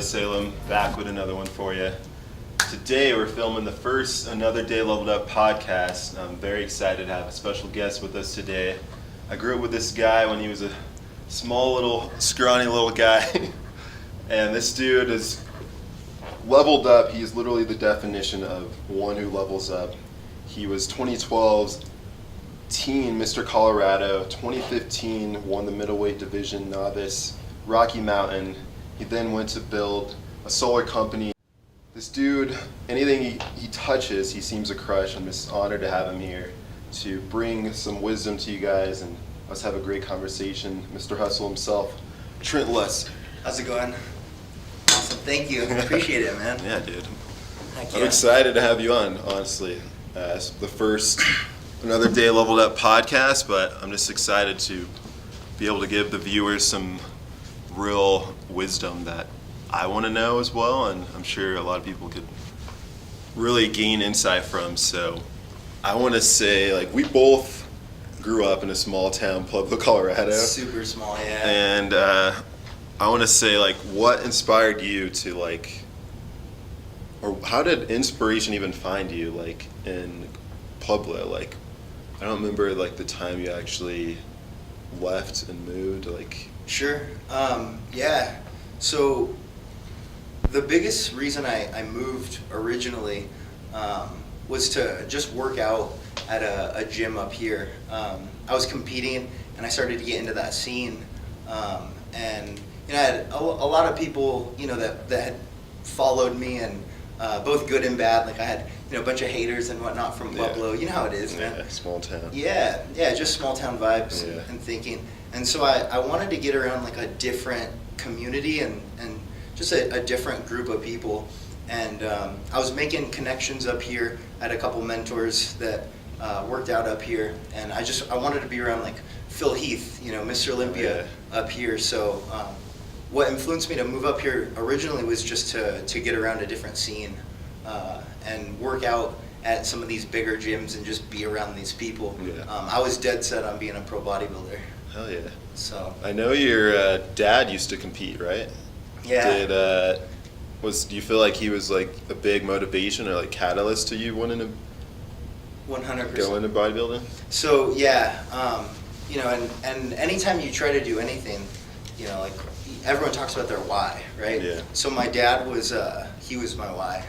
Salem, back with another one for you. Today we're filming the first Another Day Leveled Up podcast. I'm very excited to have a special guest with us today. I grew up with this guy when he was a small little, scrawny little guy. And this dude is leveled up. He is literally the definition of one who levels up. He was 2012's teen Mr. Colorado, 2015 won the middleweight division Novice Rocky Mountain. He then went to build a solar company. This dude, anything he touches, he seems to crush. I'm just honored to have him here to bring some wisdom to you guys and let's have a great conversation. Mr. Hustle himself, Trent Lessar. How's it going? Awesome, thank you. Appreciate it, man. Yeah, dude. Heck I'm yeah. excited to have you on, honestly. It's the first Another Day Leveled Up podcast, but I'm just excited to be able to give the viewers some real wisdom that I want to know as well, and I'm sure a lot of people could really gain insight from. So I want to say, like, we both grew up in a small town, Pueblo, Colorado. Super small, yeah. And I want to say, like, what inspired you to, like, or how did inspiration even find you, like, in Pueblo? Like, I don't remember, like, the time you actually left and moved, like. Sure. Yeah. So the biggest reason I moved originally was to just work out at a gym up here. I was competing and I started to get into that scene. And I had a lot of people, that had followed me, and both good and bad. Like I had, a bunch of haters and whatnot from Pueblo. You know how it is, man. Yeah, small town. Yeah, just small town vibes and thinking. And so I wanted to get around like a different community and just a different group of people. And I was making connections up here. I had a couple mentors that worked out up here. And I wanted to be around like Phil Heath, Mr. Olympia up here. So what influenced me to move up here originally was just to get around a different scene and work out at some of these bigger gyms and just be around these people. Yeah. I was dead set on being a pro bodybuilder. Hell yeah. So I know your dad used to compete, right? yeah. Do you feel like he was like a big motivation or like catalyst to you wanting to 100%. go into bodybuilding? So yeah, and anytime you try to do anything, like everyone talks about their why, right? Yeah. So my dad was he was my why.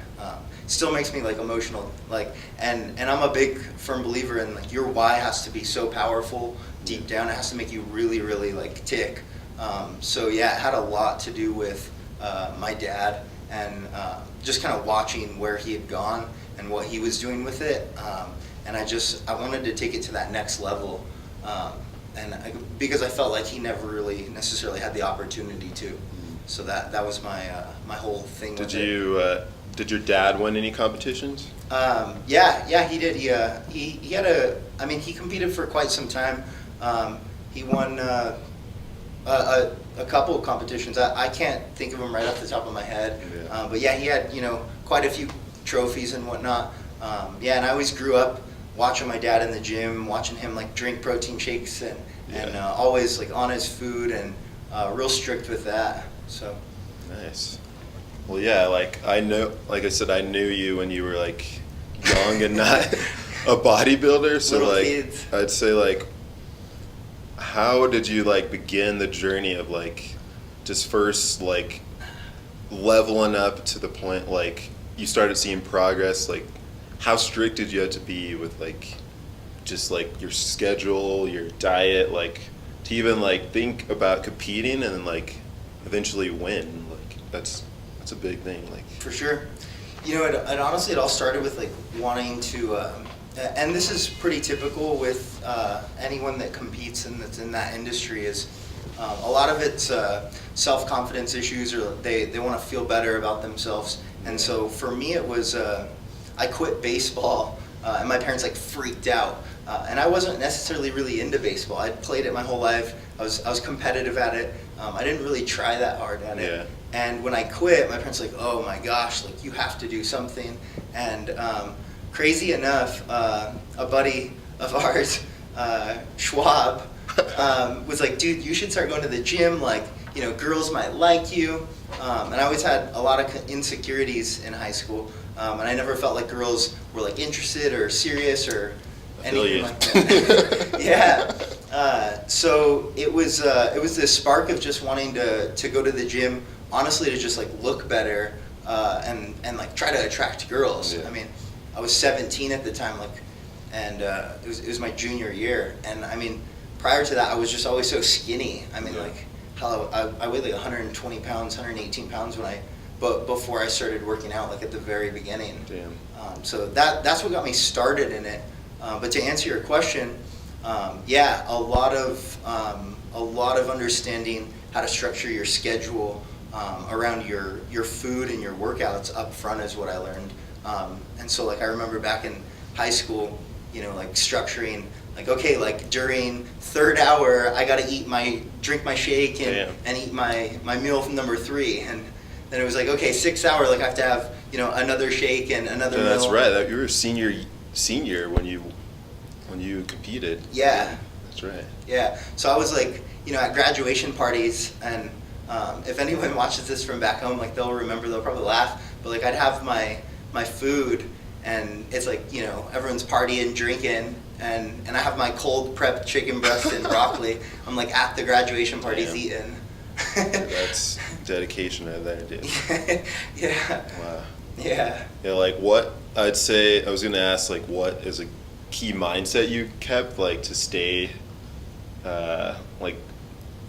Still makes me like emotional, like, and I'm a big firm believer in like your why has to be so powerful deep down. It has to make you really, really like tick. So yeah, it had a lot to do with my dad and just kind of watching where he had gone and what he was doing with it. And I wanted to take it to that next level. Because I felt like he never really necessarily had the opportunity to. So that was my whole thing. Did your dad win any competitions? Yeah, he did. He had he competed for quite some time. He won a couple of competitions. I can't think of them right off the top of my head. Yeah. But yeah, he had quite a few trophies and whatnot. And I always grew up watching my dad in the gym, watching him like drink protein shakes and always like on his food and real strict with that. So nice. Well, yeah, like I said, I knew you when you were like young and not a bodybuilder. So little like kids. I'd say like, how did you like begin the journey of like just first like leveling up to the point like you started seeing progress? Like how strict did you have to be with like just like your schedule, your diet, like to even like think about competing and then like eventually win? Like that's a big thing. Like for sure. It honestly all started with like wanting to and this is pretty typical with anyone that competes and that's in that industry is a lot of it's self-confidence issues, or they want to feel better about themselves. And so for me it was I quit baseball and my parents like freaked out. And I wasn't necessarily really into baseball. I'd played it my whole life. I was competitive at it. I didn't really try that hard at it. Yeah. And when I quit, my parents were like, oh my gosh, like you have to do something. And crazy enough, a buddy of ours, Schwab, was like, dude, you should start going to the gym. Like, girls might like you. And I always had a lot of insecurities in high school. And I never felt like girls were like interested or serious or anything like that. Yeah. So it was this spark of just wanting to go to the gym, honestly, to just like look better and like try to attract girls. Yeah. I mean, I was 17 at the time, and it was my junior year. And I mean, prior to that, I was just always so skinny. I mean, like I weighed like 120 pounds, 118 pounds before I started working out, like at the very beginning. Damn. So that's what got me started in it. But to answer your question, a lot of understanding how to structure your schedule around your food and your workouts up front is what I learned. And so like I remember back in high school, like structuring, like, okay, like during third hour, I got to drink my shake and eat my meal from number 3. And then it was like, okay, 6th hour, like I have to have, another shake and another meal. That's right. You were a senior when you competed. Yeah. That's right. Yeah. So I was like, at graduation parties, and if anyone watches this from back home, like they'll probably laugh, but like I'd have my food, and it's like, everyone's partying, drinking, and I have my cold prep chicken breast and broccoli. I'm like at the graduation parties eating. That's dedication right there, dude. Yeah. Wow. Yeah. Yeah, like what I'd say, I was gonna ask, like, what is a key mindset you kept, like, to stay like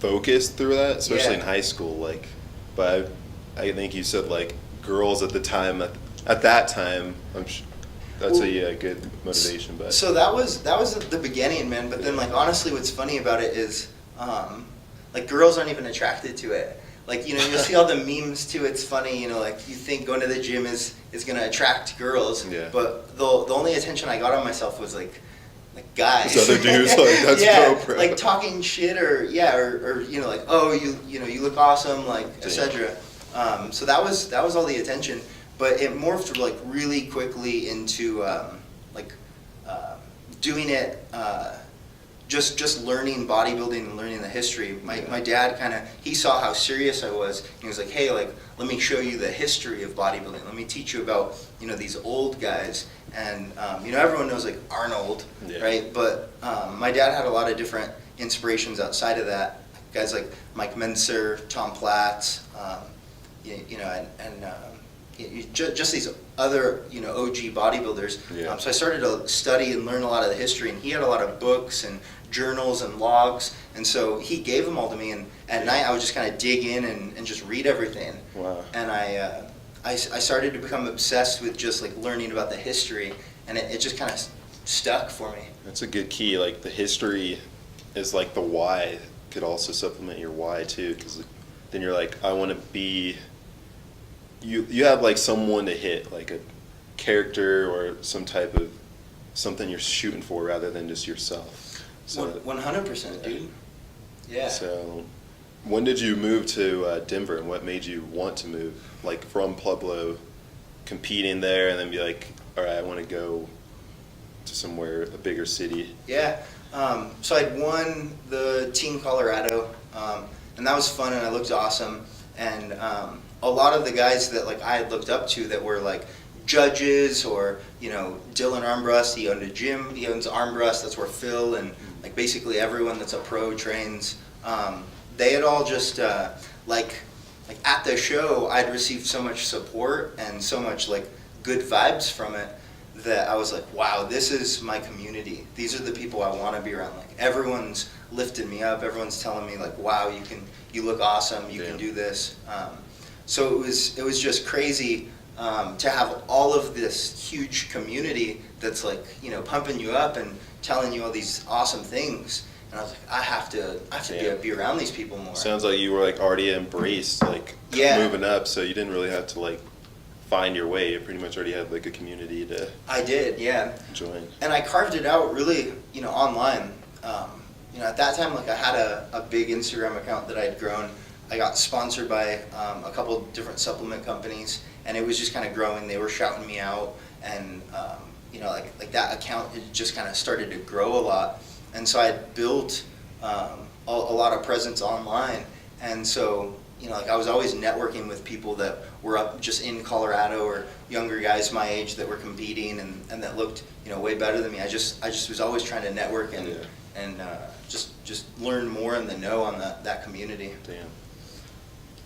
focused through that, especially in high school, like, but I think you said like girls at the time, at that time, that's a good motivation. But so that was the beginning, man. But then like honestly, what's funny about it is like girls aren't even attracted to it. Like, you'll see all the memes too. It's funny, like you think going to the gym is gonna attract girls, but the only attention I got on myself was like guys. Those other dudes, like, that's dope, bro. Like talking shit or like, oh, you look awesome, like, etc. So that was all the attention, but it morphed like really quickly into doing it. Just learning bodybuilding and learning the history. My dad he saw how serious I was. And he was like, hey, like, let me show you the history of bodybuilding. Let me teach you about, these old guys. And, everyone knows like Arnold, right? But my dad had a lot of different inspirations outside of that. Guys like Mike Menser, Tom Platz, just these other, OG bodybuilders. So I started to study and learn a lot of the history, and he had a lot of books and journals and logs, and so he gave them all to me, and at night I would just kind of dig in and just read everything. Wow. And I started to become obsessed with just like learning about the history, and it just kind of stuck for me. That's a good key. Like the history is like the why could also supplement your why too, because then you're like, I want to be. You have like someone to hit, like a character or some type of something you're shooting for rather than just yourself. So 100%, dude. Yeah. So when did you move to Denver, and what made you want to move, like from Pueblo, competing there, and then be like, all right, I want to go to somewhere, a bigger city? Yeah. So I'd won the Team Colorado, and that was fun, and I looked awesome. And a lot of the guys that like I had looked up to that were like judges, or Dylan Armbrust, he owned a gym, he owns Armbrust, that's where Phil and like basically everyone that's a pro trains. They had all just like at the show, I'd received so much support and so much like good vibes from it that I was like, wow, this is my community. These are the people I want to be around. Like everyone's lifting me up. Everyone's telling me like, wow, you look awesome. You can do this. So it was just crazy to have all of this huge community that's like, pumping you up and telling you all these awesome things. And I was like, I have to be around these people more. Sounds like you were like already embraced, like moving up, so you didn't really have to like find your way. You pretty much already had like a community to. I did, yeah. Join. And I carved it out really, online. At that time, like I had a big Instagram account that I had grown. I got sponsored by a couple different supplement companies, and it was just kind of growing. They were shouting me out, and like that account, it just kind of started to grow a lot. And so I built a lot of presence online, And so, like I was always networking with people that were up just in Colorado or younger guys my age that were competing and that looked, way better than me. I just was always trying to network and just learn more in the know on that community.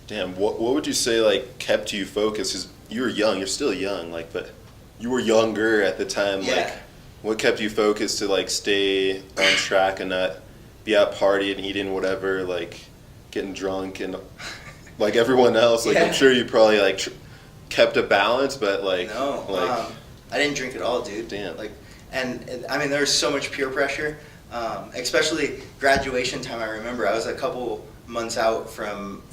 Damn. What would you say like kept you focused? 'Cause you were young. You're still young, but you were younger at the time. Yeah. Like, what kept you focused to like stay on track and not be out partying, eating whatever, like getting drunk and like everyone else? Like, I'm sure you probably like kept a balance, but like no, I didn't drink at all, dude. Damn. And I mean, there was so much peer pressure, especially graduation time. I remember I was a couple months out from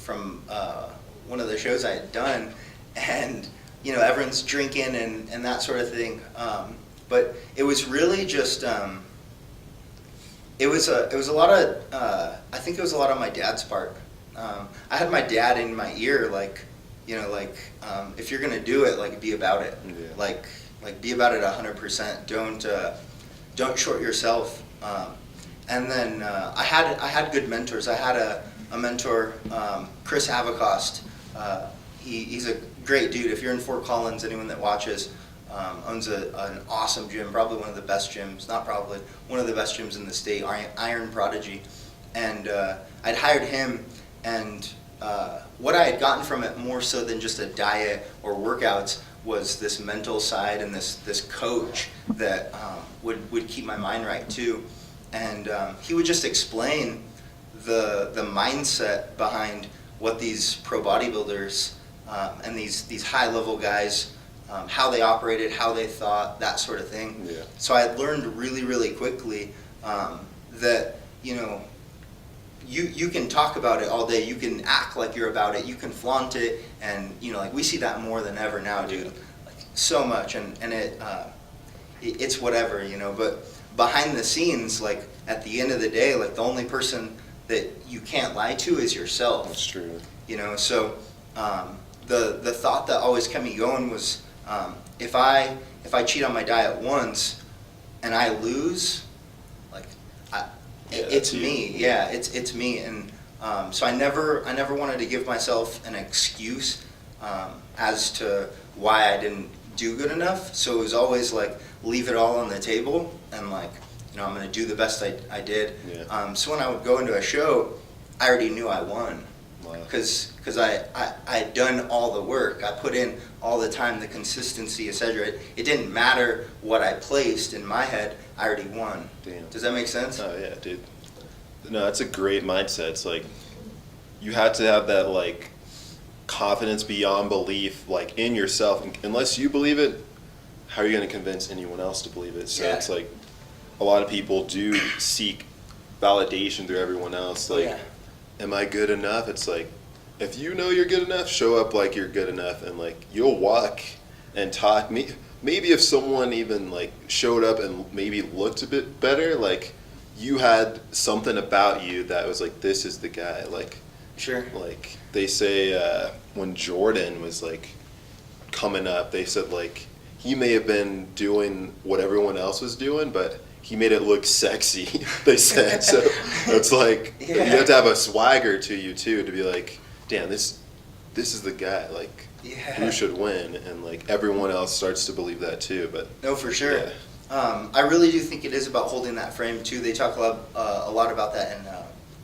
one of the shows I had done, and everyone's drinking and that sort of thing. But it was really just it was a lot of I think it was a lot on my dad's part. I had my dad in my ear, if you're gonna do it, like be about it. Yeah. Like be about it 100%. Don't short yourself. And then I had good mentors. I had a mentor, Chris Havacost. He's a great dude. If you're in Fort Collins, anyone that watches, owns an awesome gym, probably one of the best gyms, not probably, one of the best gyms in the state, Iron Prodigy. And I'd hired him, and what I had gotten from it more so than just a diet or workouts was this mental side and this coach that would keep my mind right too. And he would just explain the mindset behind what these pro bodybuilders and these high level guys, how they operated, how they thought, that sort of thing. Yeah. So I had learned really, really quickly that you can talk about it all day, you can act like you're about it, you can flaunt it, and we see that more than ever now, dude. Like, so much, and it's whatever, but behind the scenes, like at the end of the day, like the only person that you can't lie to is yourself. That's true. So the thought that always kept me going was if I cheat on my diet once and I lose, it's me. Yeah, it's me. And so I never wanted to give myself an excuse as to why I didn't do good enough. So it was always like leave it all on the table and I'm going to do the best I did. Yeah. So when I would go into a show, I already knew I won. Because I had done all the work. I put in all the time, the consistency, etc. It didn't matter what I placed in my head. I already won. Damn. Does that make sense? Oh yeah, dude. No, that's a great mindset. It's like you have to have that like confidence beyond belief, like in yourself. Unless you believe it, how are you going to convince anyone else to believe it? So It's like a lot of people do seek validation through everyone else. Like, am I good enough? It's like, if you know you're good enough, show up like you're good enough, and like you'll walk and talk. Maybe if someone even like showed up and maybe looked a bit better, like you had something about you that was like, this is the guy. Like, sure. Like they say when Jordan was like coming up, they said like he may have been doing what everyone else was doing, but he made it look sexy, they said. So it's like you have to have a swagger to you too, to be like, damn, this is the guy, like who should win, and like everyone else starts to believe that too. But no, for sure. I really do think it is about holding that frame too. They talk a lot about that in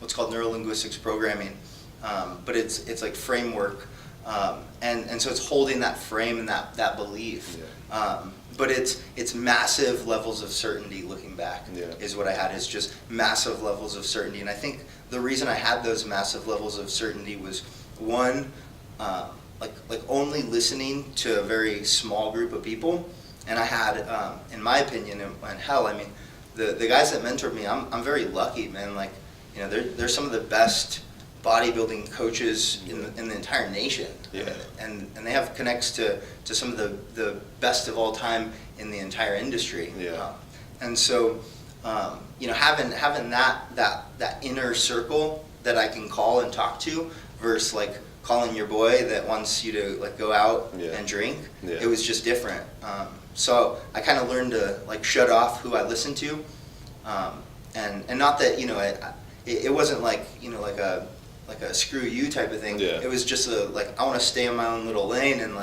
what's called neurolinguistics programming, but it's like framework, and so it's holding that frame and that belief. But it's massive levels of certainty looking back is what I had, is just massive levels of certainty. And I think the reason I had those massive levels of certainty was, one, like only listening to a very small group of people. And I had, in my opinion, and hell, I mean, the guys that mentored me, I'm very lucky, man. Like, they're some of the best bodybuilding coaches in the entire nation. And they have connects to some of the best of all time in the entire industry. And so having that inner circle that I can call and talk to versus like calling your boy that wants you to like go out and drink, it was just different. So I kind of learned to like shut off who I listened to, and not that it wasn't like like like a screw you type of thing. Yeah. It was just I want to stay in my own little lane, and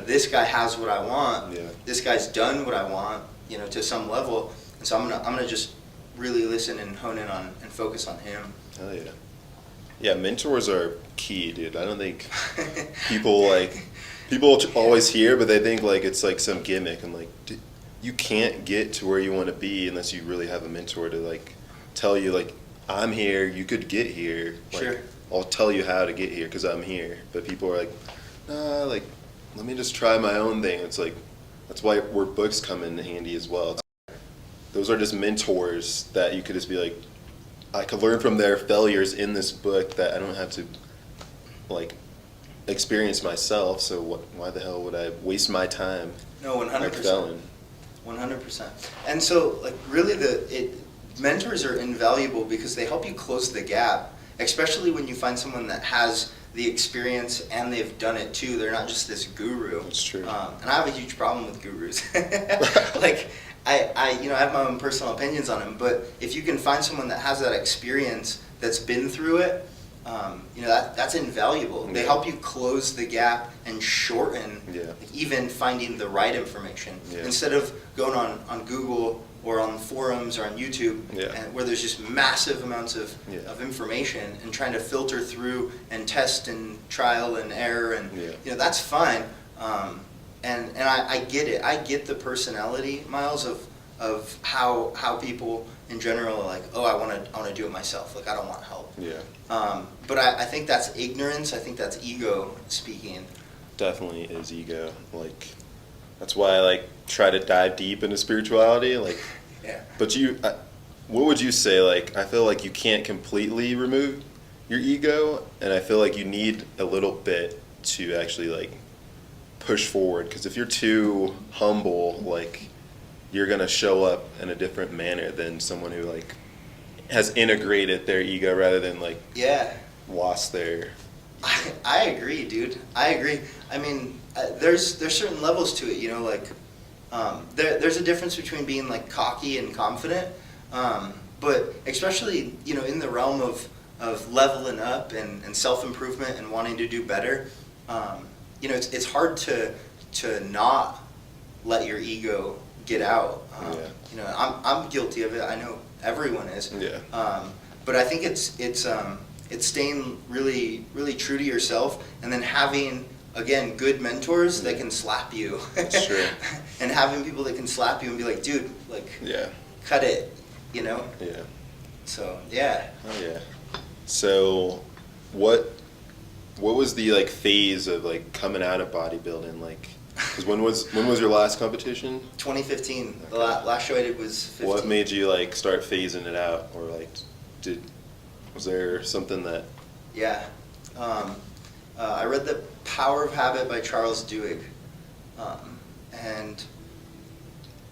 this guy has what I want. Yeah. This guy's done what I want, to some level. And so I'm gonna just really listen and hone in on and focus on him. Hell yeah. Yeah, mentors are key, dude. I don't think people always hear, but they think it's some gimmick, and you can't get to where you want to be unless you really have a mentor to tell you I'm here, you could get here. Sure. I'll tell you how to get here because I'm here. But people are nah, let me just try my own thing. It's that's why where books come in handy as well. Those are just mentors that you could just be I could learn from their failures in this book that I don't have to experience myself. So why the hell would I waste my time? No, 100%. 100%. And so really mentors are invaluable because they help you close the gap, especially when you find someone that has the experience and they've done it too. They're not just this guru. That's true. And I have a huge problem with gurus. I have my own personal opinions on them, but if you can find someone that has that experience, that's been through it, that's invaluable. They help you close the gap and shorten even finding the right information. Instead of going on Google or on forums or on YouTube, and where there's just massive amounts of information, and trying to filter through and test and trial and error, and that's fine. And I get it. I get the personality, Miles, of how people in general are I want to do it myself. I don't want help. Yeah. But I think that's ignorance. I think that's ego speaking. Definitely is ego. That's why I try to dive deep into spirituality. Yeah. But what would you say? I feel you can't completely remove your ego, and I feel you need a little bit to actually push forward. Because if you're too humble, you're gonna show up in a different manner than someone who has integrated their ego rather than lost their. I agree, dude. I agree. I mean, there's certain levels to it, there's a difference between being cocky and confident, but especially in the realm of leveling up and self-improvement and wanting to do better, it's hard to not let your ego get out. I'm guilty of it. I know everyone is. Yeah. But I think it's staying really, really true to yourself, and then having, again, good mentors that can slap you. That's true. And having people that can slap you and be dude, cut it, Yeah. So, yeah. Oh, yeah. So, what was the phase of coming out of bodybuilding? Because when was your last competition? 2015. Okay. The last show I did was 15. What made you start phasing it out, or was there something that? Yeah, I read The Power of Habit by Charles Duhigg, and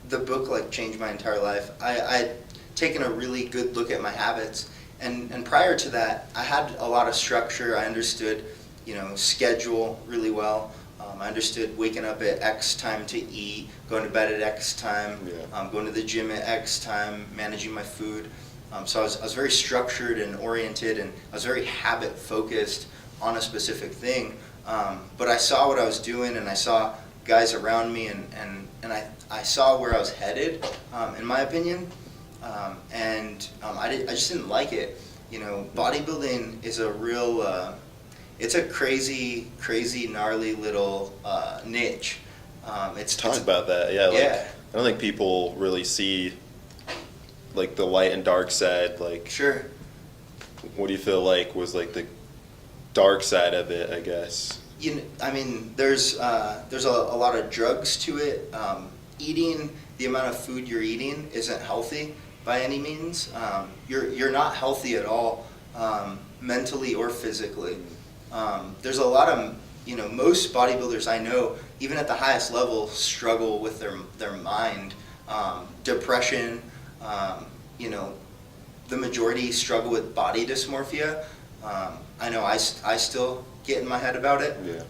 the book changed my entire life. I'd taken a really good look at my habits, and prior to that, I had a lot of structure. I understood, schedule really well. I understood waking up at X time to eat, going to bed at X time, going to the gym at X time, managing my food. So I was very structured and oriented, and I was very habit focused on a specific thing. But I saw what I was doing, and I saw guys around me, and I saw where I was headed, in my opinion. I just didn't like it. Bodybuilding is a real, it's a crazy, gnarly little niche. Talk about that. Yeah. I don't think people really see the light and dark side. Sure. What do you feel was the dark side of it, I guess? I mean, there's a lot of drugs to it. Eating the amount of food you're eating isn't healthy by any means. You're not healthy at all, mentally or physically. There's a lot of, most bodybuilders I know, even at the highest level, struggle with their mind. Depression, the majority struggle with body dysmorphia. I know I still get in my head about it. Yeah.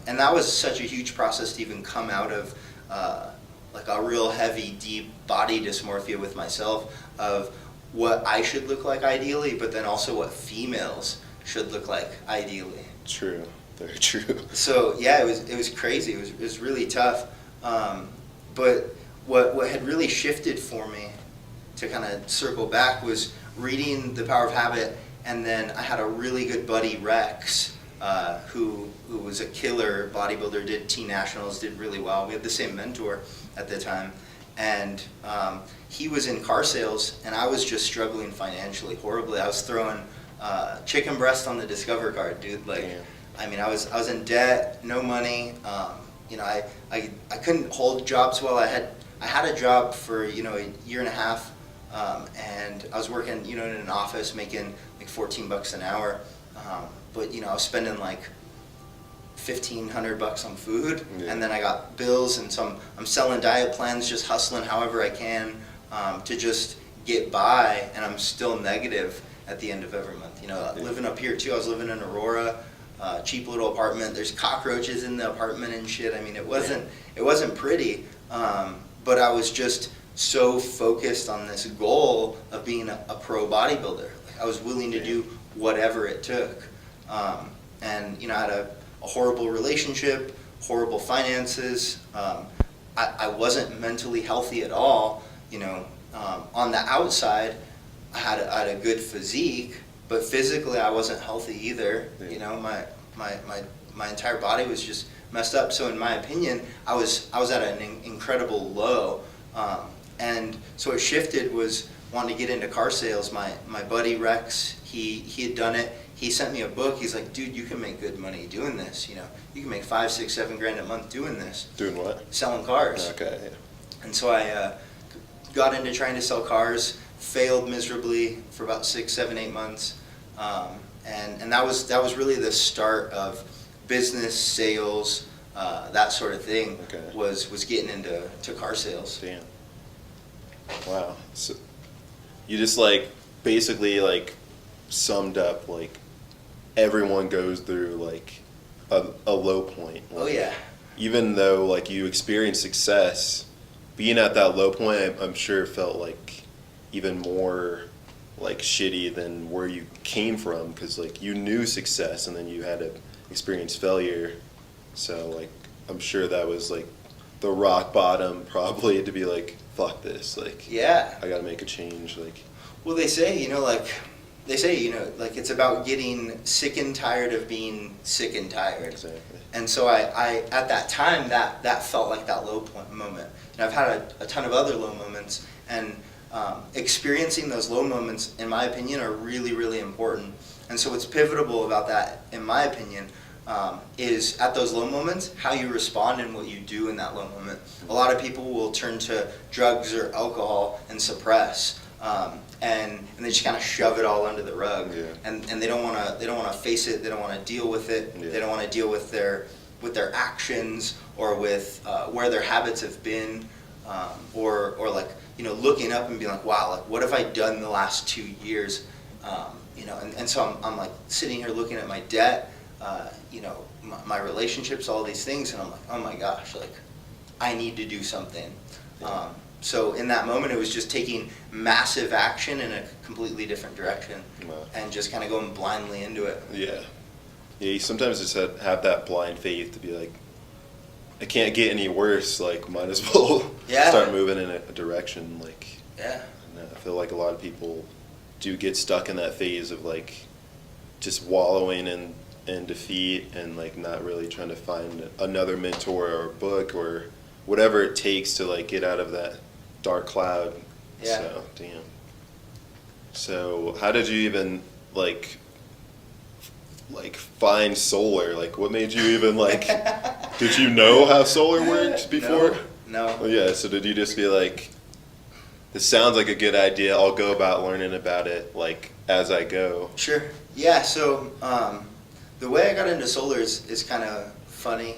And that was such a huge process to even come out of a real heavy, deep body dysmorphia with myself, of what I should look like ideally, but then also what females should look like, ideally. True. Very true. So yeah, it was crazy. It was really tough. But what had really shifted for me, to kind of circle back, was reading The Power of Habit, and then I had a really good buddy, Rex, who was a killer bodybuilder, did Teen Nationals, did really well. We had the same mentor at the time, and he was in car sales, and I was just struggling financially horribly. I was throwing chicken breast on the Discover card, dude. Like, Damn. I mean, I was in debt, no money. You know, I couldn't hold jobs well. I had a job for, you know, a year and a half, and I was working, you know, in an office making like $14 an hour. But, you know, I was spending like $1,500 on food, and then I got bills, and so I'm selling diet plans, just hustling however I can to just get by, and I'm still negative at the end of every month. You know, living up here too, I was living in Aurora, cheap little apartment. There's cockroaches in the apartment and shit. I mean, it wasn't pretty, but I was just so focused on this goal of being a pro bodybuilder. Like, I was willing to do whatever it took. And, you know, I had a horrible relationship, horrible finances. I wasn't mentally healthy at all. You know, on the outside, I had a good physique, but physically I wasn't healthy either. You know, my entire body was just messed up. So in my opinion, I was at an incredible low. And so it shifted, was wanting to get into car sales. My buddy Rex, he had done it. He sent me a book. He's like, dude, you can make good money doing this. You know, you can make $5, $6, $7 grand a month doing this. Doing what? Selling cars. Okay. Yeah. And so I got into trying to sell cars, failed miserably for about 6, 7, 8 months. And that was really the start of business, sales, that sort of thing. Okay. Was getting into car sales. Damn. Wow. So you just like basically like summed up like everyone goes through like a low point. Like, Oh yeah. Even though like you experience success, being at that low point, I'm sure felt like even more like shitty than where you came from, because like you knew success and then you had to experience failure. So like I'm sure that was like the rock bottom probably, to be like, fuck this, like Yeah. I gotta make a change. Like, Well, they say, you know, like it's about getting sick and tired of being sick and tired. exactly. And so I at that time, that felt like that low point moment. And I've had a ton of other low moments, and experiencing those low moments, in my opinion, are really, really important. And so what's pivotal about that, in my opinion, is at those low moments, how you respond and what you do in that low moment. A lot of people will turn to drugs or alcohol and suppress. And they just kind of shove it all under the rug, Yeah. and they don't want to face it. They don't want to deal with it. Yeah. They don't want to deal with their actions, or with where their habits have been, or like, you know, looking up and being like, wow, like what have I done the last 2 years, you know, and so I'm like sitting here looking at my debt, you know, my relationships, all these things, and I'm like, oh my gosh, like I need to do something. Yeah. So in that moment, it was just taking massive action in a completely different direction. Wow. And just kind of going blindly into it. Yeah. You sometimes just have that blind faith to be like, it can't get any worse, like might as well Yeah. start moving in a direction. Like, Yeah. and I feel like a lot of people do get stuck in that phase of like just wallowing in defeat, and like not really trying to find another mentor or book or whatever it takes to like get out of that dark cloud. Yeah. So damn. So how did you even like find solar? Like what made you even like did you know how solar worked before? No. Oh yeah, so did you just be like, this sounds like a good idea, I'll go about learning about it like as I go? Sure. Yeah, so the way I got into solar is kind of funny.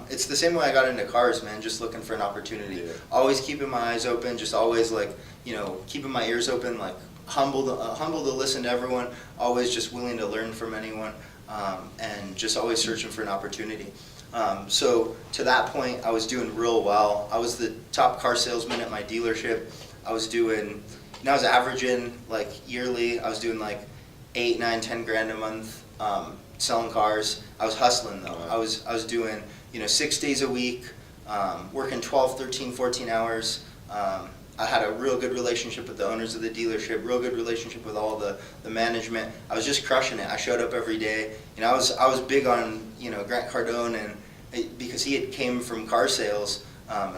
It's the same way I got into cars, man, just looking for an opportunity. Yeah. Always keeping my eyes open, just always like, you know, keeping my ears open, like humble to listen to everyone, always just willing to learn from anyone, and just always searching for an opportunity. So to that point, I was doing real well. I was the top car salesman at my dealership. I was averaging like yearly, I was doing like 8, 9, 10 grand a month. selling cars. I was hustling though. Wow. I was doing 6 days a week, working 12, 13, 14 hours. I had a real good relationship with the owners of the dealership, real good relationship with all the management. I was just crushing it. I showed up every day. I was big on Grant Cardone, and because he had came from car sales, and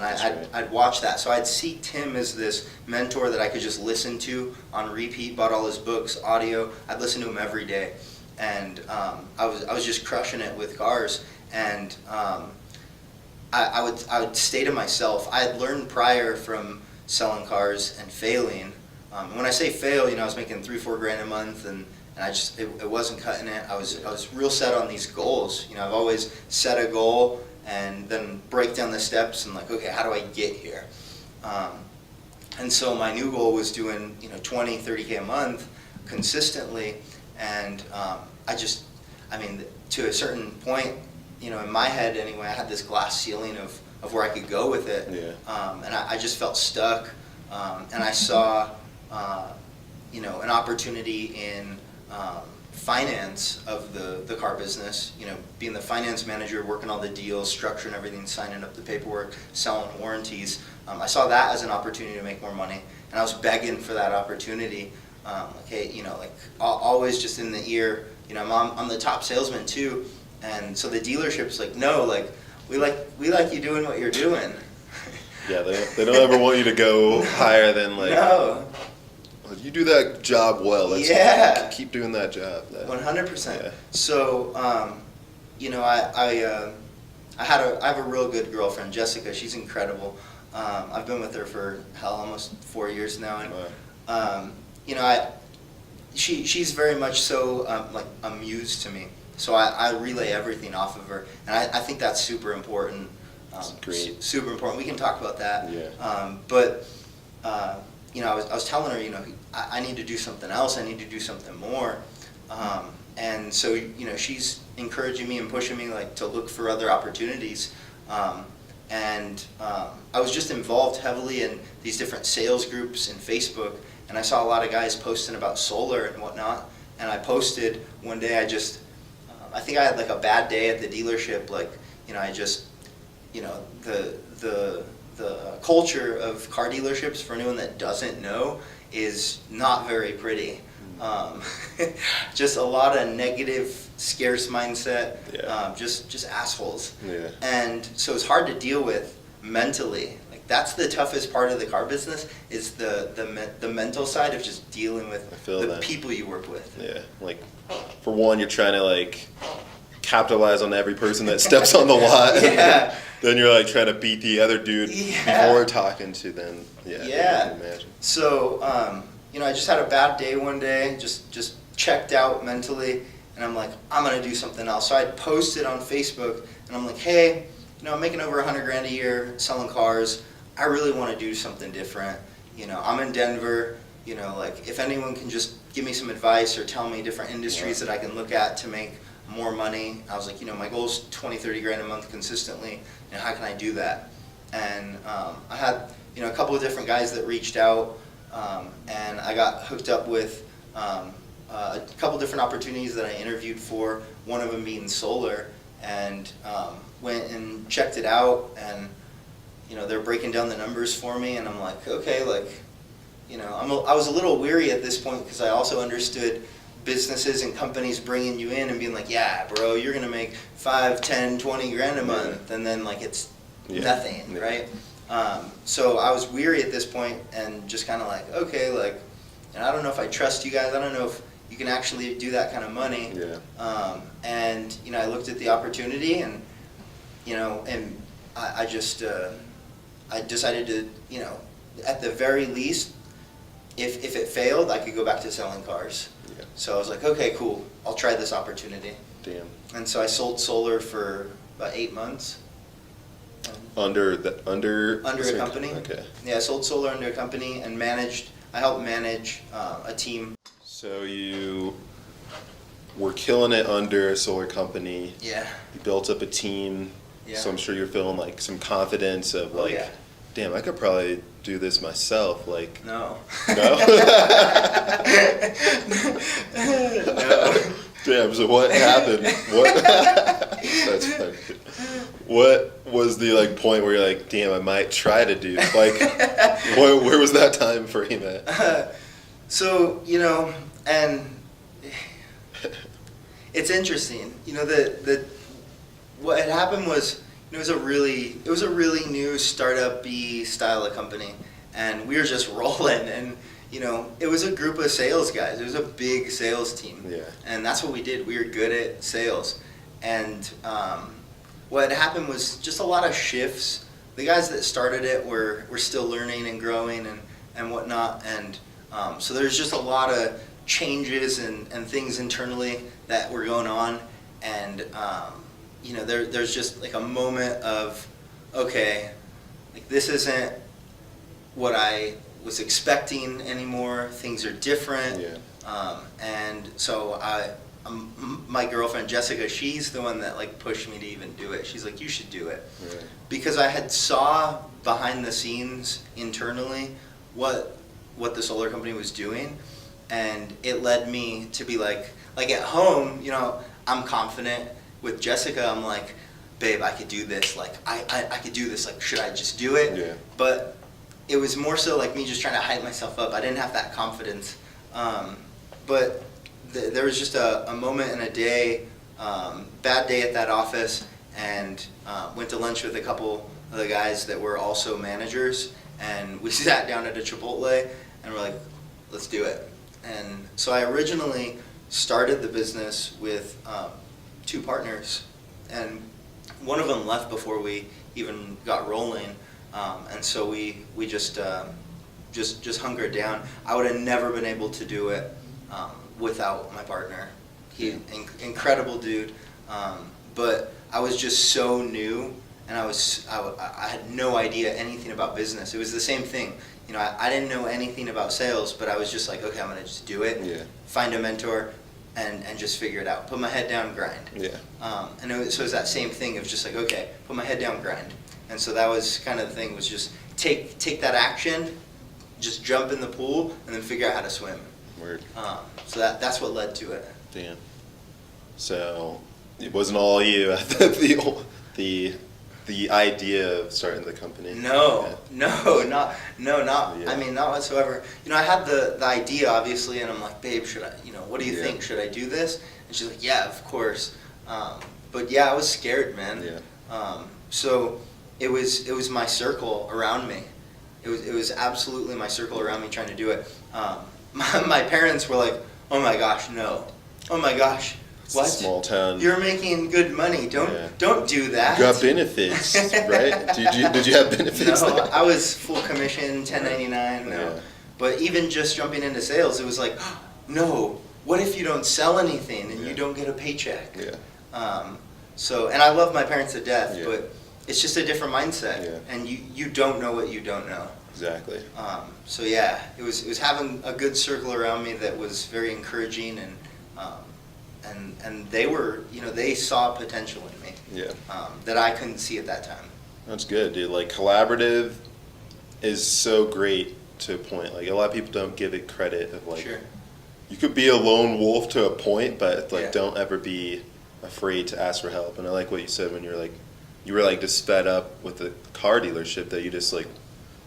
I'd watch that. So I'd see Tim as this mentor that I could just listen to on repeat. Bought all his books, audio. I'd listen to him every day, and I was just crushing it with cars. And I would stay to myself. I had learned prior from selling cars and failing. And when I say fail, I was making $3-4 grand a month, and it wasn't cutting it. I was real set on these goals. I've always set a goal and then break down the steps and like, okay, how do I get here? And so my new goal was doing 20, 30K a month consistently, and to a certain point, in my head anyway, I had this glass ceiling of where I could go with it. Yeah. And I just felt stuck. And I saw, an opportunity in finance of the car business, being the finance manager, working all the deals, structuring everything, signing up the paperwork, selling warranties. I saw that as an opportunity to make more money, and I was begging for that opportunity. Always just in the ear, I'm the top salesman too, and so the dealership's like, no, like, we like you doing what you're doing. Yeah, they don't ever want you to go higher than like. No. Well, you do that job well. Let's keep doing that job. 100%. Yeah. So, I have a real good girlfriend, Jessica. She's incredible. I've been with her for almost 4 years now, and she's very much so like a muse to me. So I relay everything off of her, and I think that's super important. Great. Super important. We can talk about that. Yeah. I was telling her, I need to do something else. I need to do something more. And so, she's encouraging me and pushing me like to look for other opportunities. I was just involved heavily in these different sales groups in Facebook, and I saw a lot of guys posting about solar and whatnot. And I posted one day. I think I had like a bad day at the dealership. Like, the culture of car dealerships, for anyone that doesn't know, is not very pretty. Just a lot of negative, scarce mindset. Yeah. Just assholes. Yeah. And so it's hard to deal with mentally. Like, that's the toughest part of the car business, is the mental side of just dealing with the people you work with. Yeah. Like, for one, you're trying to like capitalize on every person that steps on the lot. Yeah. Then you're like trying to beat the other dude before talking to them. Yeah. I can imagine. So, I just had a bad day one day, just checked out mentally, and I'm like, I'm gonna do something else. So I posted on Facebook, and I'm like, hey, I'm making over 100 grand a year selling cars. I really want to do something different. I'm in Denver. Like, if anyone can just give me some advice or tell me different industries that I can look at to make more money. I was like, my goal is 20, 30 grand a month consistently, and how can I do that? And I had, a couple of different guys that reached out, and I got hooked up with a couple different opportunities that I interviewed for, one of them being solar, and went and checked it out, and they're breaking down the numbers for me, and I'm like, okay, like, I was a little weary at this point, because I also understood businesses and companies bringing you in and being like, yeah, bro, you're gonna make 5, 10, 20 grand a month, and then like it's nothing, right? So I was weary at this point, and just kind of like, okay, like, and I don't know if I trust you guys. I don't know if you can actually do that kind of money. Yeah. And I looked at the opportunity, and and I just I decided to, at the very least, if it failed, I could go back to selling cars. Yeah. So I was like, okay, cool, I'll try this opportunity. Damn. And so I sold solar for about 8 months. Under a company. Okay. Yeah, I sold solar under a company and I helped manage a team. So you were killing it under a solar company. Yeah. You built up a team. Yeah. So I'm sure you're feeling like some confidence of like, yeah. Damn, I could probably do this myself. Like, No. no? No. Damn, so what happened? What? That's funny. What was the like point where you're like, damn, I might try to do, like, where was that time frame at? So, you know, and it's interesting, you know, what had happened was, it was a really new startup-y style of company, and we were just rolling, and you know, it was a group of sales guys. It was a big sales team, Yeah. and that's what we did. We were good at sales, and what had happened was just a lot of shifts. The guys that started it were still learning and growing and whatnot, and so there's just a lot of changes and things internally that were going on, and you know, there's just like a moment of, okay, like this isn't what I was expecting anymore. Things are different. Yeah. And so my girlfriend Jessica, she's the one that like pushed me to even do it. She's like, you should do it. Right. Because I had saw behind the scenes internally what the solar company was doing, and it led me to be like at home, you know, I'm confident. With Jessica, I'm like, babe, I could do this. Like, I could do this. Like, should I just do it? Yeah. But it was more so like me just trying to hype myself up. I didn't have that confidence. But there was just a moment in a day, bad day at that office, and went to lunch with a couple of the guys that were also managers, and we sat down at a Chipotle, and we're like, let's do it. And so I originally started the business with 2 partners, and one of them left before we even got rolling, and so we just hunkered down. I would have never been able to do it without my partner. Incredible dude, but I was just so new, and I had no idea anything about business. It was the same thing. You know, I didn't know anything about sales, but I was just like, okay, I'm gonna just do it. Yeah. Find a mentor. And just figure it out. Put my head down, grind. Yeah. So it was that same thing of just like, okay, put my head down, grind. And so that was kind of the thing, was just take that action, just jump in the pool, and then figure out how to swim. Word. So that's what led to it. Damn. So it wasn't all you at the idea of starting the company. No, Yeah. not. Yeah. I mean, not whatsoever. You know, I had the idea obviously, and I'm like, babe, should I? You know, what do you Yeah. think? Should I do this? And she's like, yeah, of course. But yeah, I was scared, man. Yeah. So it was my circle around me. It was absolutely my circle around me trying to do it. My parents were like, oh my gosh, no. Oh my gosh. It's What? a small town. You're making good money. Don't do that. You got benefits, right? Did you have benefits? No, there? I was full commission, 1099. No, Yeah. but even just jumping into sales, it was like, no. What if you don't sell anything and Yeah. you don't get a paycheck? Yeah. So, and I love my parents to death, Yeah. but it's just a different mindset, Yeah. and you don't know what you don't know. Exactly. So yeah, it was having a good circle around me that was very encouraging, and they were, you know, they saw potential in me. Yeah. That I couldn't see at that time. That's good, dude. Like, collaborative is so great to a point. Like, a lot of people don't give it credit of, like, Sure. you could be a lone wolf to a point, but, like, Yeah. don't ever be afraid to ask for help. And I like what you said when you were, like, just fed up with the car dealership that you just, like,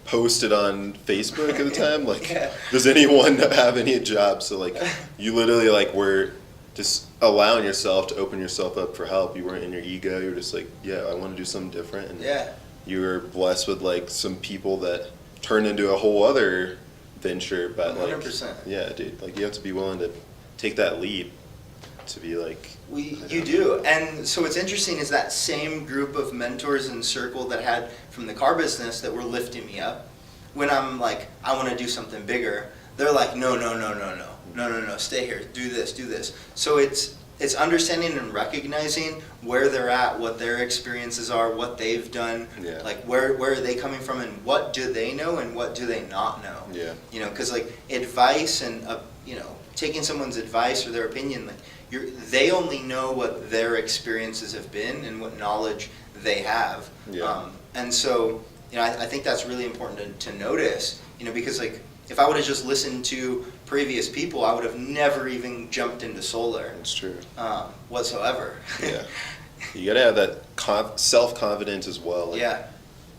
posted on Facebook at the time. Like, Yeah. does anyone have any jobs? So, like, you literally, like, were just allowing yourself to open yourself up for help. You weren't in your ego. You were just like, yeah, I want to do something different. And Yeah. you were blessed with, like, some people that turned into a whole other venture. But, like, 100%. yeah, dude, like, you have to be willing to take that leap to be like, You do. And so what's interesting is that same group of mentors and circle that I had from the car business that were lifting me up, when I'm like, I want to do something bigger, they're like, no, stay here, do this. So it's understanding and recognizing where they're at, what their experiences are, what they've done, Yeah. like where are they coming from, and what do they know and what do they not know. Yeah. You know, because like advice and you know, taking someone's advice or their opinion, like they only know what their experiences have been and what knowledge they have. Yeah. And so, you know, I think that's really important to notice, you know, because like if I would have just listened to previous people, I would have never even jumped into solar. That's true. Whatsoever. Yeah. You gotta have that self-confidence as well. Like, yeah.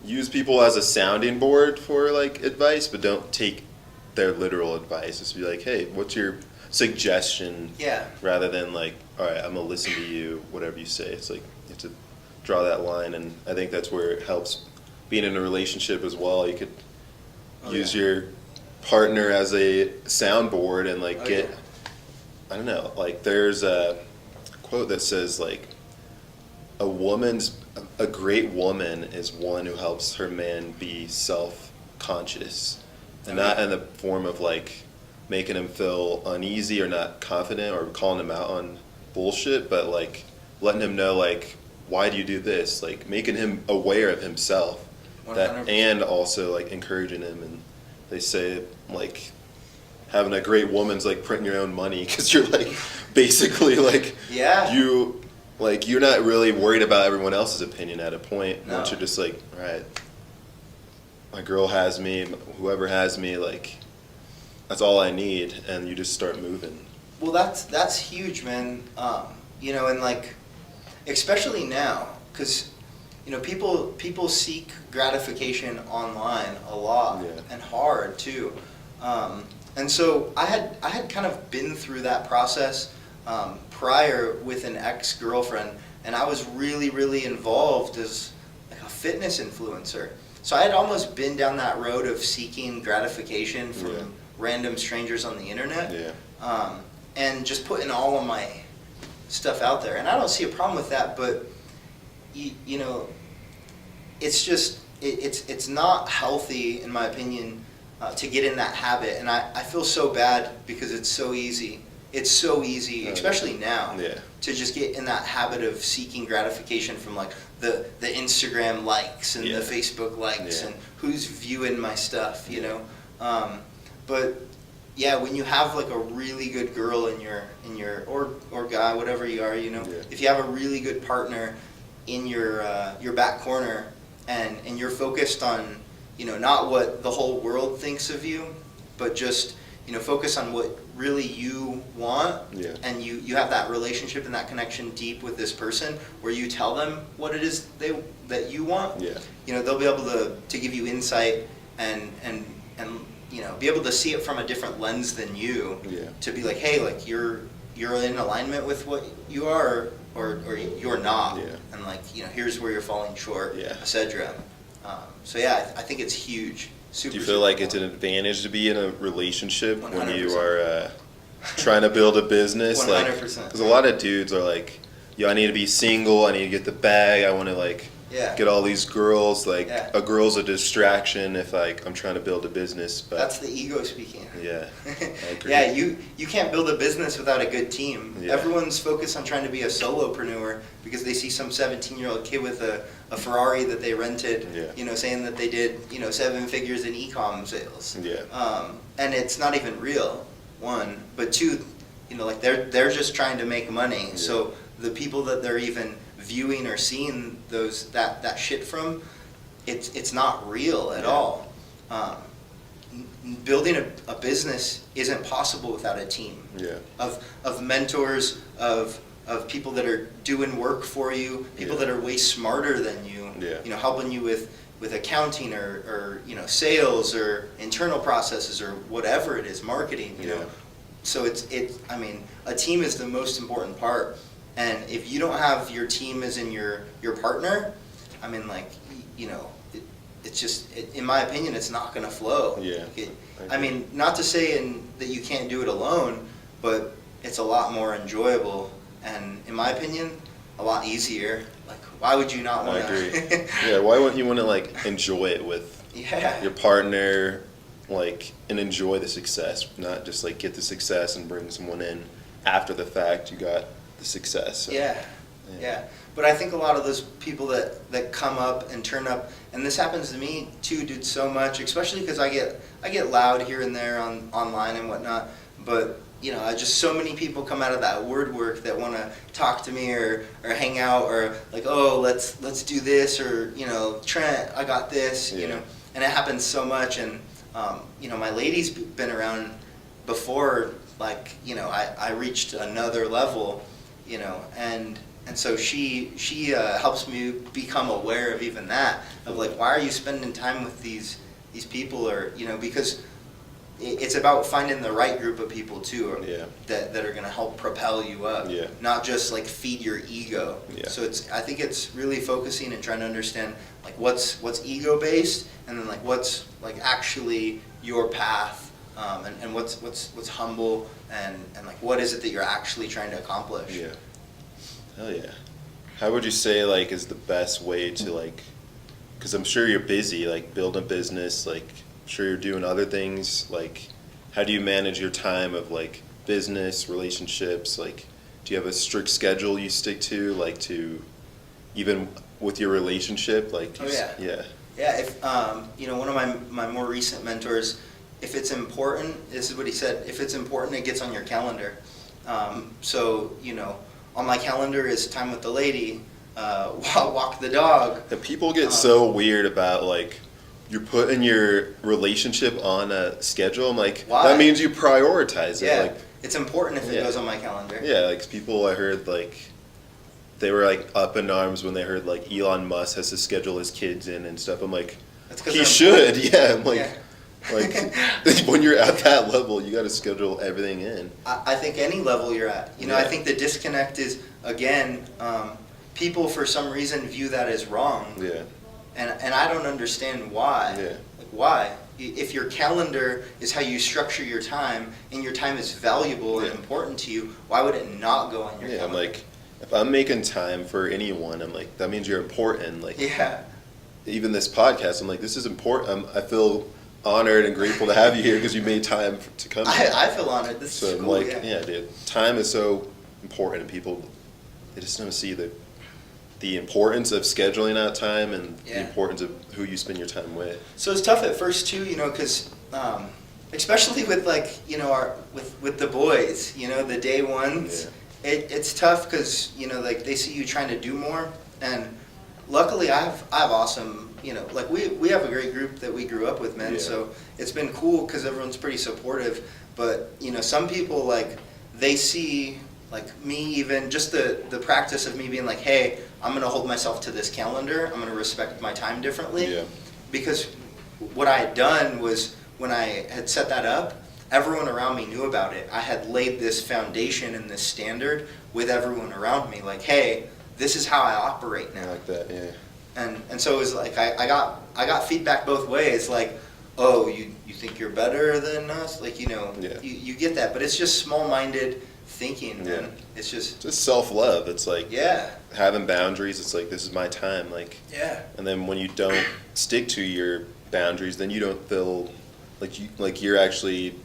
use people as a sounding board for like advice, but don't take their literal advice. Just be like, hey, what's your suggestion? Yeah. Rather than like, all right, I'm gonna listen to you, whatever you say. It's like you have to draw that line, and I think that's where it helps being in a relationship as well. You could use your partner as a soundboard and like get, I don't know, like there's a quote that says like, a great woman is one who helps her man be self-conscious, and not in the form of like making him feel uneasy or not confident or calling him out on bullshit, but like letting him know like, why do you do this? Like making him aware of himself, 100%. and also like encouraging him. And they say like having a great woman's like printing your own money, because you're like basically like you're not really worried about everyone else's opinion at a point. No. Once you're just like, all right, my girl has me, whoever has me, like that's all I need, and you just start moving. Well, that's huge, man. You know, and like, especially now, because you know people seek gratification online a lot, and hard too. And so I had kind of been through that process prior with an ex-girlfriend, and I was really involved as like a fitness influencer. So I had almost been down that road of seeking gratification from random strangers on the internet, and just putting all of my stuff out there. And I don't see a problem with that, but you know, it's just it's not healthy, in my opinion, to get in that habit. And I feel so bad because it's so easy. It's so easy, especially now, to just get in that habit of seeking gratification from like the Instagram likes and the Facebook likes and who's viewing my stuff, you know. But yeah, when you have like a really good girl in your or guy, whatever you are, you know, if you have a really good partner in your back corner, and you're focused on, you know, not what the whole world thinks of you, but just, you know, focus on what really you want, and you have that relationship and that connection deep with this person where you tell them what it is that you want. You know, they'll be able to give you insight and you know, be able to see it from a different lens than you, to be like, hey, like you're in alignment with what you are, or you're not, and like, you know, here's where you're falling short, etc. So yeah, I think it's huge. Do you feel like it's an advantage to be in a relationship 100%. When you are trying to build a business? 100%. Like, because a lot of dudes are like, yo, I need to be single, I need to get the bag, I want to like get all these girls. Like a girl's a distraction if like I'm trying to build a business. But that's the ego speaking. I agree. Yeah, you can't build a business without a good team. Everyone's focused on trying to be a solopreneur because they see some 17-year-old kid with a Ferrari that they rented, you know, saying that they did, you know, 7 figures in e-com sales. And it's not even real, one, but two, you know, like they're just trying to make money. So the people that they're even viewing or seeing that shit from, it's not real at all. Building a business isn't possible without a team of mentors, of people that are doing work for you, people that are way smarter than you, you know, helping you with accounting or you know, sales or internal processes or whatever it is, marketing, you know. So I mean, a team is the most important part. And if you don't have your team as in your partner, I mean, like, you know, it's just, in my opinion, it's not going to flow. I mean, not to say that you can't do it alone, but it's a lot more enjoyable and, in my opinion, a lot easier. Like, why would you not want to? I agree. Why wouldn't you want to like enjoy it with your partner, like, and enjoy the success, not just like get the success and bring someone in after the fact you got the success. So, but I think a lot of those people that come up and turn up, and this happens to me too, dude, so much, especially because I get loud here and there online and whatnot, but you know, just so many people come out of that word work that want to talk to me or hang out, or like, oh, let's do this, or, you know, Trent, I got this, you know, and it happens so much. And My lady's been around before, like, I reached another level, and so she helps me become aware of even that, of like, why are you spending time with these people, or, because it's about finding the right group of people too, that are going to help propel you up, not just like feed your ego. So I think it's really focusing and trying to understand like what's ego based, and then like what's like actually your path, and what's humble, and like what is it that you're actually trying to accomplish. Yeah. Hell yeah. How would you say like is the best way to like, because I'm sure you're busy, like building a business, like sure you're doing other things, like how do you manage your time of like business, relationships, like do you have a strict schedule you stick to, like to even with your relationship, like if one of my more recent mentors, if it's important, this is what he said, if it's important, it gets on your calendar. So on my calendar is time with the lady, walk the dog. And people get so weird about like you're putting your relationship on a schedule. I'm like, why? That means you prioritize it. Yeah, like, it's important if it goes on my calendar. Yeah, like people I heard like they were like up in arms when they heard like Elon Musk has to schedule his kids in and stuff. I'm like, he should. Yeah, I'm like, like when you're at that level, you got to schedule everything in. I think any level you're at. I think the disconnect is, again, people for some reason view that as wrong. Yeah. And I don't understand why. Yeah. Like, why? If your calendar is how you structure your time, and your time is valuable and important to you, why would it not go on your calendar? I'm like, if I'm making time for anyone, I'm like, that means you're important. Like, even this podcast, I'm like, this is important. I feel honored and grateful to have you here because you made time to come here. I feel honored. This is cool. I'm like, dude, time is so important, and people, they just don't see the importance of scheduling out time and the importance of who you spend your time with. So it's tough at first too, because especially with like with the boys, the day ones, it's tough because like they see you trying to do more, and luckily I have awesome, like we have a great group that we grew up with, man. So it's been cool because everyone's pretty supportive. But some people like they see like me, even just the practice of me being like, hey, I'm going to hold myself to this calendar. I'm going to respect my time differently. Yeah. Because what I had done was when I had set that up, everyone around me knew about it. I had laid this foundation and this standard with everyone around me. Like, hey, this is how I operate now. I like that, yeah. And so it was like I got feedback both ways. Like, oh, you think you're better than us? Like, you get that. But it's just small-minded thinking. Yeah. It's just self-love. It's like having boundaries. It's like, this is my time. Like, and then when you don't stick to your boundaries, then you don't feel like you're actually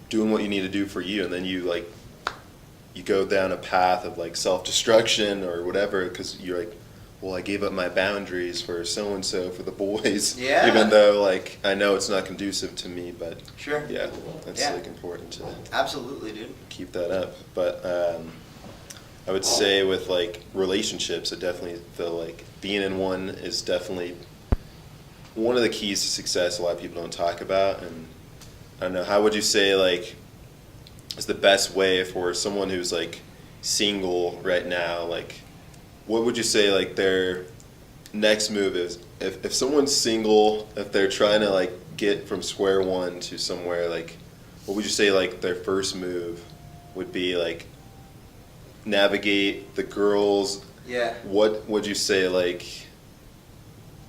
doing what you need to do for you, and then you go down a path of like self-destruction or whatever because you're like, well, I gave up my boundaries for so-and-so, for the boys, even though like I know it's not conducive to me, but that's like important to absolutely, dude, keep that up. But I would say with like relationships, I definitely feel like being in one is definitely one of the keys to success a lot of people don't talk about. And I don't know, how would you say like is the best way for someone who's like single right now, like what would you say like their next move is? If someone's single, if they're trying to like get from square one to somewhere, like what would you say like their first move would be? Like navigate the girls. What would you say like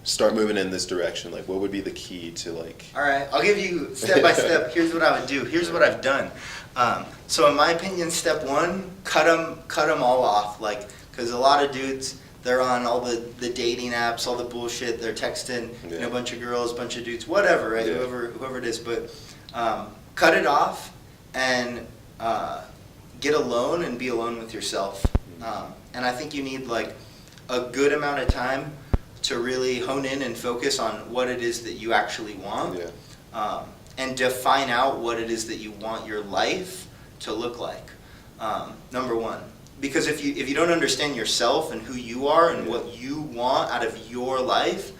start moving in this direction? Like what would be the key to like? All right, I'll give you step by step. Here's what I would do. Here's what I've done. So in my opinion, step one, cut them all off. Like, because a lot of dudes, they're on all the dating apps, all the bullshit. They're texting, a bunch of girls, bunch of dudes, whatever, right? Whoever it is. But cut it off and get alone and be alone with yourself. And I think you need like a good amount of time to really hone in and focus on what it is that you actually want. And define out what it is that you want your life to look like. Number one. Because if you don't understand yourself and who you are and what you want out of your life,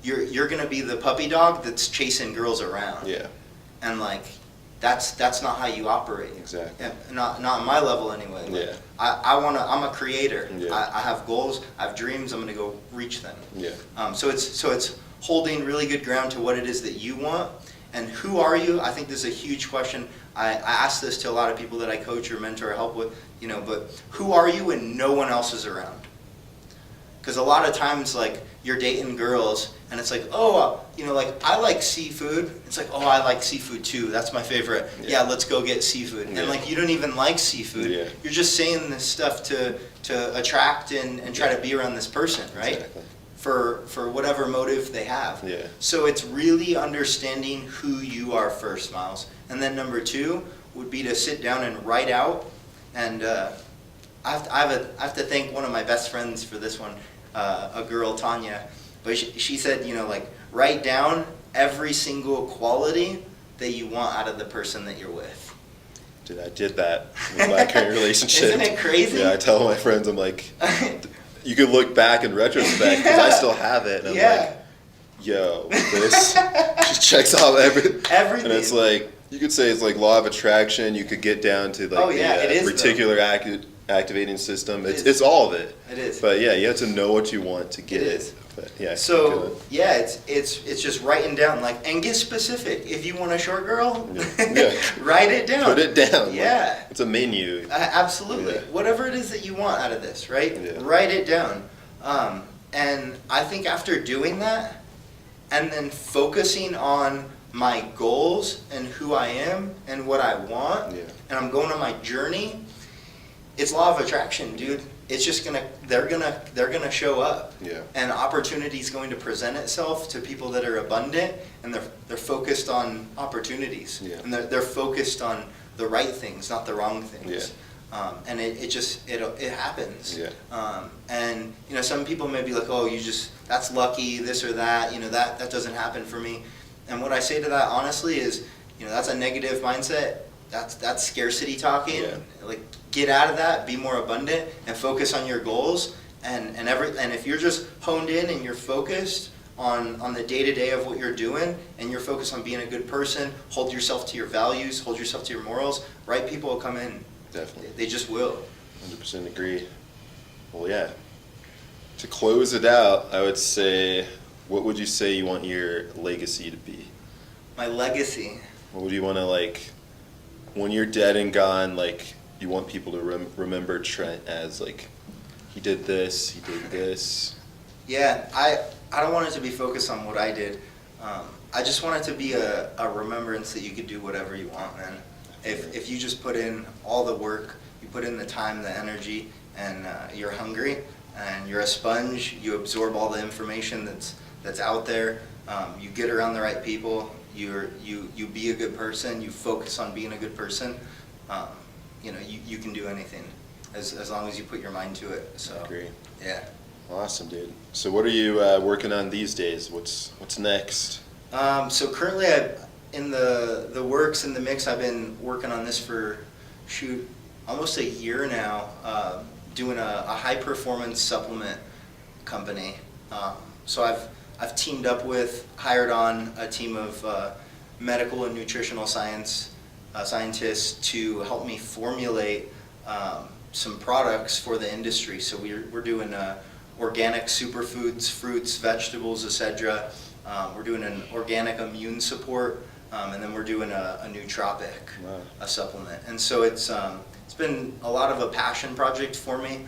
you're gonna be the puppy dog that's chasing girls around. Yeah. And like, that's not how you operate. Exactly. Not on my level anyway. Like, Yeah. I'm a creator. Yeah. I have goals, I have dreams, I'm gonna go reach them. Yeah. So it's holding really good ground to what it is that you want, and who are you? I think this is a huge question. I ask this to a lot of people that I coach or mentor or help with, but who are you when no one else is around? Because a lot of times, like, you're dating girls, and it's like, like, I like seafood. It's like, oh, I like seafood too. That's my favorite. Yeah, let's go get seafood. Yeah. And like, you don't even like seafood. Yeah. You're just saying this stuff to attract and try to be around this person, right? Exactly. For whatever motive they have. Yeah. So it's really understanding who you are first, Miles. And then number 2 would be to sit down and write out. And I have to thank one of my best friends for this one, a girl, Tanya. But she said, like, write down every single quality that you want out of the person that you're with. Dude, I did that with my current relationship. Isn't it crazy? Yeah, I tell my friends, I'm like, you could look back in retrospect because I still have it. And I'm like, yo, this just checks off everything. Everything. And it's like, you could say it's like law of attraction. You could get down to like it is, reticular activating system. It's all of it. It is. But yeah, you have to know what you want to get it. But yeah. So yeah, it's just writing down, like, and get specific. If you want a short girl, write it down. Put it down. Yeah. Like, it's a menu. Absolutely. Yeah. Whatever it is that you want out of this, right? Yeah. Write it down. And I think after doing that, and then focusing on my goals and who I am and what I want, and I'm going on my journey, it's law of attraction, dude. It's just they're gonna show up. Yeah. And opportunity's going to present itself to people that are abundant, and they're focused on opportunities. Yeah. And they're focused on the right things, not the wrong things. Yeah. And it happens. Yeah. And some people may be like, oh, that's lucky, this or that, that doesn't happen for me. And what I say to that honestly is, that's a negative mindset. That's scarcity talking. Yeah. Like, get out of that, be more abundant, and focus on your goals. And if you're just honed in and you're focused on the day-to-day of what you're doing, and you're focused on being a good person, hold yourself to your values, hold yourself to your morals, right people will come in. Definitely. They just will. 100% agree. Well, yeah. To close it out, I would say, what would you say you want your legacy to be? My legacy. What would you want to, like, when you're dead and gone, like, you want people to remember Trent as, like, he did this, he did this? Yeah, I don't want it to be focused on what I did. I just want it to be a remembrance that you could do whatever you want, man. If you just put in all the work, you put in the time, the energy, and you're hungry, and you're a sponge, you absorb all the information that's out there, you get around the right people, you be a good person, you focus on being a good person, you can do anything as long as you put your mind to it. So I agree. Yeah. Awesome, dude. So what are you working on these days? What's next? So currently in the works, in the mix, I've been working on this for almost a year now, doing a high performance supplement company. So I've teamed up hired on a team of medical and nutritional scientists to help me formulate some products for the industry. So we're doing organic superfoods, fruits, vegetables, etc. We're doing an organic immune support, and then we're doing a nootropic, a supplement. And so it's been a lot of a passion project for me.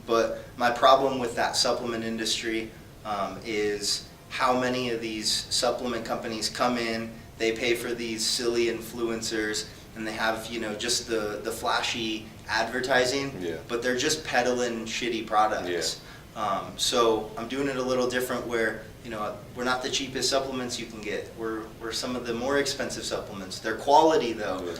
But my problem with that supplement industry is how many of these supplement companies come in, they pay for these silly influencers, and they have just the flashy advertising, but they're just peddling shitty products. So I'm doing it a little different where we're not the cheapest supplements you can get. We're some of the more expensive supplements. They're quality though.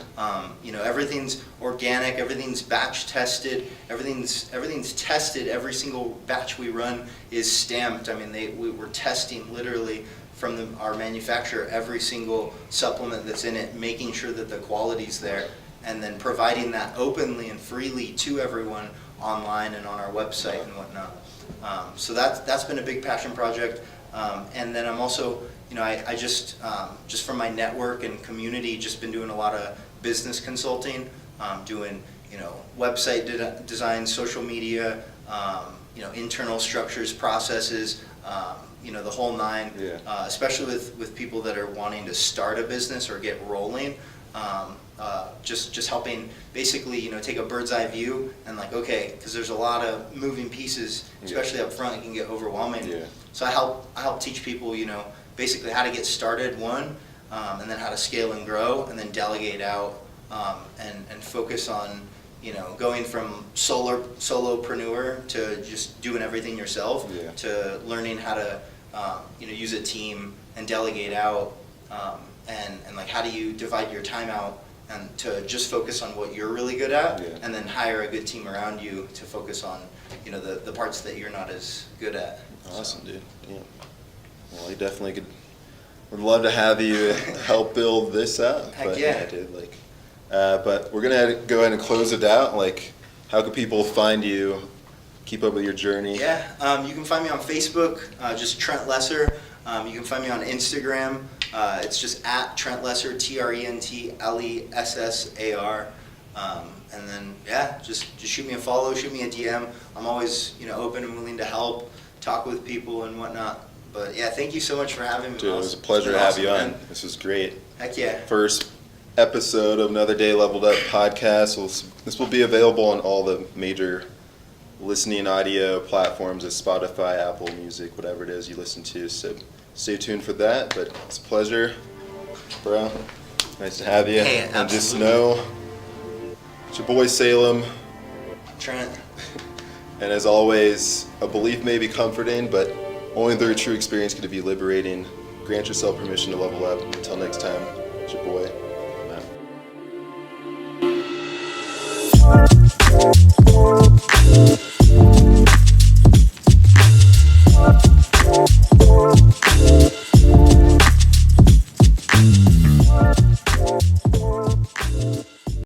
Everything's organic, everything's batch tested, everything's tested. Every single batch we run is stamped. I mean, we're testing literally from our manufacturer every single supplement that's in it, making sure that the quality's there, and then providing that openly and freely to everyone online and on our website and whatnot. So that's been a big passion project. And then I'm also, I just from my network and community, just been doing a lot of business consulting, doing, website design, social media, internal structures, processes, the whole nine, especially with people that are wanting to start a business or get rolling. Just helping basically, take a bird's eye view and okay, because there's a lot of moving pieces, especially up front, it can get overwhelming. So I help teach people, basically how to get started, and then how to scale and grow, and then delegate out, and focus on, going from solopreneur to just doing everything yourself, to learning how to, use a team and delegate out, and how do you divide your time out and to just focus on what you're really good at, and then hire a good team around you to focus on, the parts that you're not as good at. Awesome, dude. Yeah. Well, you definitely would love to have you help build this out. Heck yeah. Dude. But we're gonna go ahead and close it out. How can people find you? Keep up with your journey. Yeah, you can find me on Facebook, just Trent Lessar. You can find me on Instagram. It's just at Trent Lessar, TrentlEssar. And then just shoot me a follow, shoot me a DM. I'm always open and willing to help, talk with people and whatnot. But thank you so much for having me. Dude, it was a pleasure to have you on. This was great. Heck yeah. First episode of Another Day Leveled Up podcast. This will be available on all the major listening audio platforms as Spotify, Apple Music, whatever it is you listen to. So stay tuned for that. But it's a pleasure, bro. Nice to have you. Hey, and just know, it's your boy Salem. Trent. And as always, a belief may be comforting, but only through a true experience can it be liberating. Grant yourself permission to level up. Until next time, it's your boy.